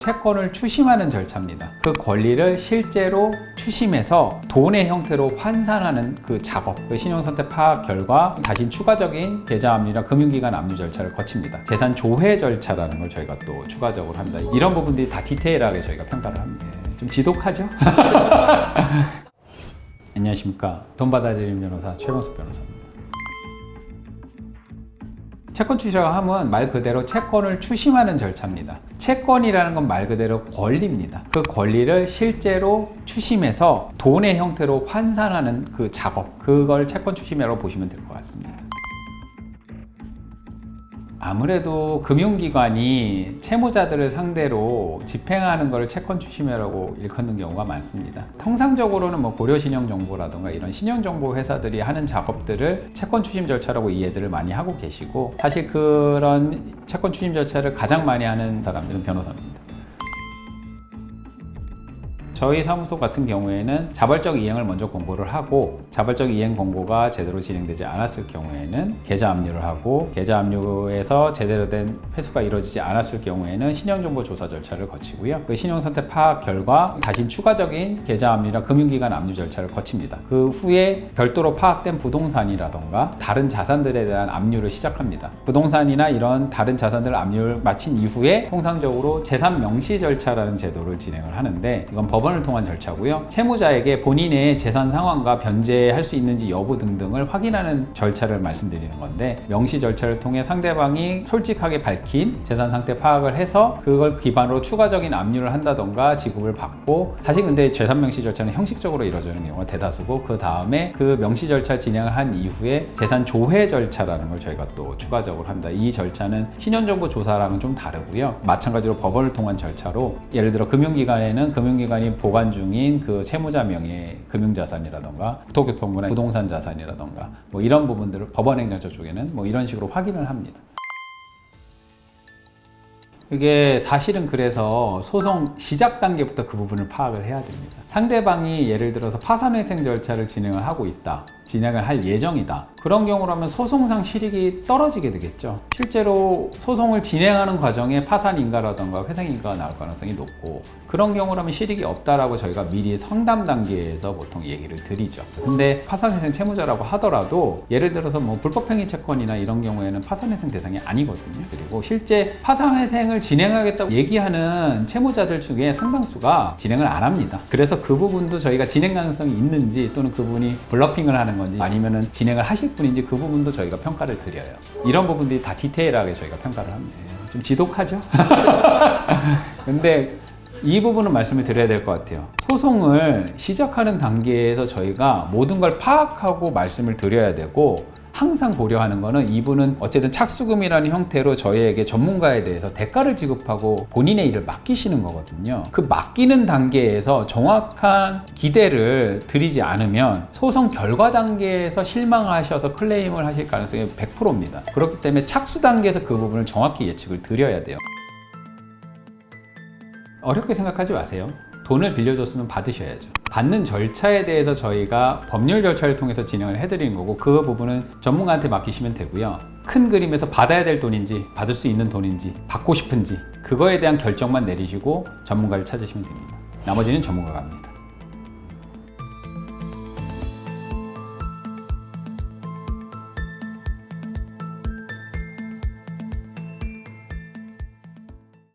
채권을 추심하는 절차입니다. 그 권리를 실제로 추심해서 돈의 형태로 환산하는 그 작업, 그 신용선택 파악 결과 다시 추가적인 계좌 압류나 금융기관 압류 절차를 거칩니다. 재산 조회 절차라는 걸 저희가 또 추가적으로 합니다. 이런 부분들이 다 디테일하게 저희가 평가를 합니다. 좀 지독하죠? 안녕하십니까. 돈 받아들이는 변호사 최병숙 변호사입니다. 채권 추심이라고 하면 말 그대로 채권을 추심하는 절차입니다. 채권이라는 건 말 그대로 권리입니다. 그 권리를 실제로 추심해서 돈의 형태로 환산하는 그 작업, 그걸 채권 추심이라고 보시면 될 것 같습니다. 아무래도 금융기관이 채무자들을 상대로 집행하는 것을 채권 추심이라고 일컫는 경우가 많습니다. 통상적으로는 고려신용정보라든가 이런 신용정보 회사들이 하는 작업들을 채권 추심 절차라고 이해들을 많이 하고 계시고, 사실 그런 채권 추심 절차를 가장 많이 하는 사람들은 변호사입니다. 저희 사무소 같은 경우에는 자발적 이행을 먼저 공고를 하고, 자발적 이행 공고가 제대로 진행되지 않았을 경우에는 계좌 압류를 하고, 계좌 압류에서 제대로 된 회수가 이루어지지 않았을 경우에는 신용정보 조사 절차를 거치고요. 그 신용선택 파악 결과 다시 추가적인 계좌 압류나 금융기관 압류 절차를 거칩니다. 그 후에 별도로 파악된 부동산이라던가 다른 자산들에 대한 압류를 시작합니다. 부동산이나 이런 다른 자산들 압류를 마친 이후에 통상적으로 재산 명시 절차라는 제도를 진행을 하는데, 이건 법원을 통한 절차고요. 채무자에게 본인의 재산 상황과 변제할 수 있는지 여부 등등을 확인하는 절차를 말씀드리는 건데, 명시 절차를 통해 상대방이 솔직하게 밝힌 재산 상태 파악을 해서 그걸 기반으로 추가적인 압류를 한다던가 지급을 받고, 사실 근데 재산 명시 절차는 형식적으로 이루어지는 경우가 대다수고, 그 다음에 그 명시 절차 진행을 한 이후에 재산 조회 절차라는 걸 저희가 또 추가적으로 합니다. 이 절차는 신용정보 조사랑은 좀 다르고요. 마찬가지로 법원을 통한 절차로, 예를 들어 금융기관에는 금융기관이 보관 중인 그 채무자 명의 금융자산이라던가 국토교통부나 부동산 자산이라던가 이런 부분들을 법원행정처 쪽에는 이런 식으로 확인을 합니다. 이게 사실은 그래서 소송 시작 단계부터 그 부분을 파악을 해야 됩니다. 상대방이 예를 들어서 파산회생 절차를 진행을 하고 있다, 진행을 할 예정이다, 그런 경우라면 소송상 실익이 떨어지게 되겠죠. 실제로 소송을 진행하는 과정에 파산인가라던가 회생인가가 나올 가능성이 높고, 그런 경우라면 실익이 없다라고 저희가 미리 상담 단계에서 보통 얘기를 드리죠. 근데 파산회생 채무자라고 하더라도 예를 들어서 불법행위 채권이나 이런 경우에는 파산회생 대상이 아니거든요. 그리고 실제 파산회생을 진행하겠다고 얘기하는 채무자들 중에 상당수가 진행을 안 합니다. 그래서 그 부분도 저희가 진행 가능성이 있는지, 또는 그분이 블러핑을 하는 건지 아니면은 진행을 하실 분인지, 그 부분도 저희가 평가를 드려요. 이런 부분들이 다 디테일하게 저희가 평가를 합니다. 좀 지독하죠? 근데 이 부분은 말씀을 드려야 될 것 같아요. 소송을 시작하는 단계에서 저희가 모든 걸 파악하고 말씀을 드려야 되고, 항상 고려하는 거는 이분은 어쨌든 착수금이라는 형태로 저희에게 전문가에 대해서 대가를 지급하고 본인의 일을 맡기시는 거거든요. 그 맡기는 단계에서 정확한 기대를 드리지 않으면 소송 결과 단계에서 실망하셔서 클레임을 하실 가능성이 100%입니다. 그렇기 때문에 착수 단계에서 그 부분을 정확히 예측을 드려야 돼요. 어렵게 생각하지 마세요. 돈을 빌려줬으면 받으셔야죠. 받는 절차에 대해서 저희가 법률 절차를 통해서 진행을 해드리는 거고, 그 부분은 전문가한테 맡기시면 되고요. 큰 그림에서 받아야 될 돈인지, 받을 수 있는 돈인지, 받고 싶은지, 그거에 대한 결정만 내리시고 전문가를 찾으시면 됩니다. 나머지는 전문가가 합니다.